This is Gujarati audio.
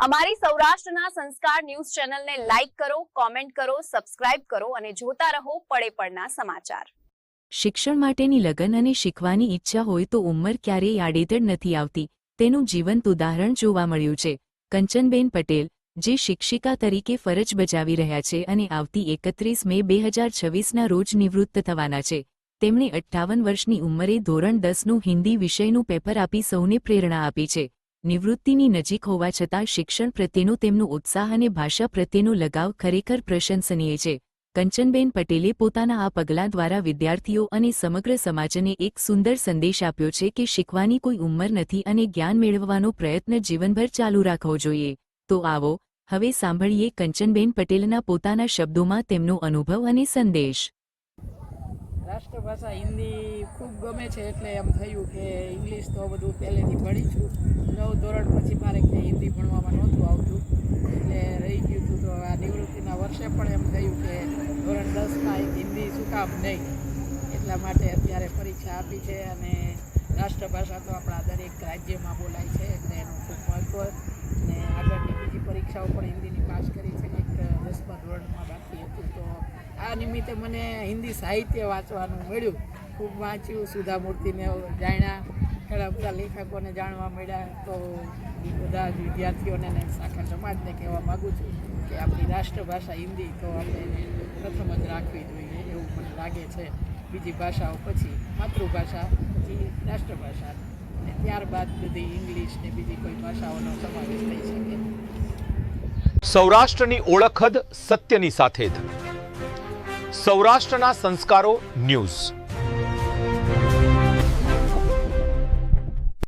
અમારી સૌરાષ્ટ્રના સંસ્કાર ન્યૂઝ ચેનલને લાઈક કરો, કોમેન્ટ કરો, સબસ્ક્રાઇબ કરો અને જોતા રહો પળે પળના સમાચાર। શિક્ષણ માટેની લગન અને શીખવાની ઈચ્છા હોય તો ઉંમર ક્યારેય આડેધડ નથી આવતી, તેનું જીવંત ઉદાહરણ જોવા મળ્યું છે। કંચનબેન પટેલ, જે શિક્ષિકા તરીકે ફરજ બજાવી રહ્યા છે અને આવતી 31 મે 2026ના રોજ નિવૃત્ત થવાના છે, તેમણે 58 વર્ષની ઉંમરે ધોરણ 10નું હિન્દી વિષયનું પેપર આપી સૌને પ્રેરણા આપી છે। નિવૃત્તિની નજીક હોવા છતાં શિક્ષણ પ્રત્યેનો તેમનો ઉત્સાહ અને ભાષા પ્રત્યેનો લગાવ ખરેખર પ્રશંસનીય છે। કંચનબેન પટેલે પોતાના આ પગલાં દ્વારા વિદ્યાર્થીઓ અને સમગ્ર સમાજને એક સુંદર સંદેશ આપ્યો છે કે શીખવાની કોઈ ઉંમર નથી અને જ્ઞાન મેળવવાનો પ્રયત્ન જીવનભર ચાલુ રાખવો જોઈએ। તો આવો હવે સાંભળીએ કંચનબેન પટેલના પોતાના શબ્દોમાં તેમનો અનુભવ અને સંદેશ। રાષ્ટ્રભાષા હિન્દી ખૂબ ગમે છે, એટલે એમ થયું કે ઇંગ્લિશ તો બધું પહેલેથી ભણી છું। 9 ધોરણ પછી મારે કંઈ હિન્દી ભણવામાં નહોતું આવતું, એટલે રહી ગયું હતું। તો આ નિવૃત્તિના વર્ષે પણ એમ થયું કે ધોરણ 10માં એક હિન્દી શું કામ નહીં, એટલા માટે અત્યારે પરીક્ષા આપી છે। અને રાષ્ટ્રભાષા તો આપણા દરેક રાજ્યમાં બોલાય છે, એટલે એનું ખૂબ મહત્ત્વ। અને આગળની બીજી પરીક્ષાઓ પણ હિન્દીની પાસ કરી છે, એક 10મા ધોરણમાં બાકી હતું। તો આ નિમિત્તે મને હિન્દી સાહિત્ય વાંચવાનું મળ્યું, ખૂબ વાંચ્યું, સુધા મૂર્તિને જાણ્યા, ઘણા બધા લેખકોને જાણવા મળ્યા। તો બધા જ વિદ્યાર્થીઓને અને આખા સમાજને કહેવા માગું છું કે આપણી રાષ્ટ્રભાષા હિન્દી તો આપણે પ્રથમ જ રાખવી જોઈએ, એવું મને લાગે છે। બીજી ભાષાઓ પછી માતૃભાષા, પછી રાષ્ટ્રભાષા, અને ત્યારબાદ બધી ઇંગ્લિશ ને બીજી કોઈ ભાષાઓનો સમાવેશ થઈ શકે। સૌરાષ્ટ્રની ઓળખ જ સત્યની સાથે જ। સૌરાષ્ટ્રના સંસ્કારો ન્યૂઝ।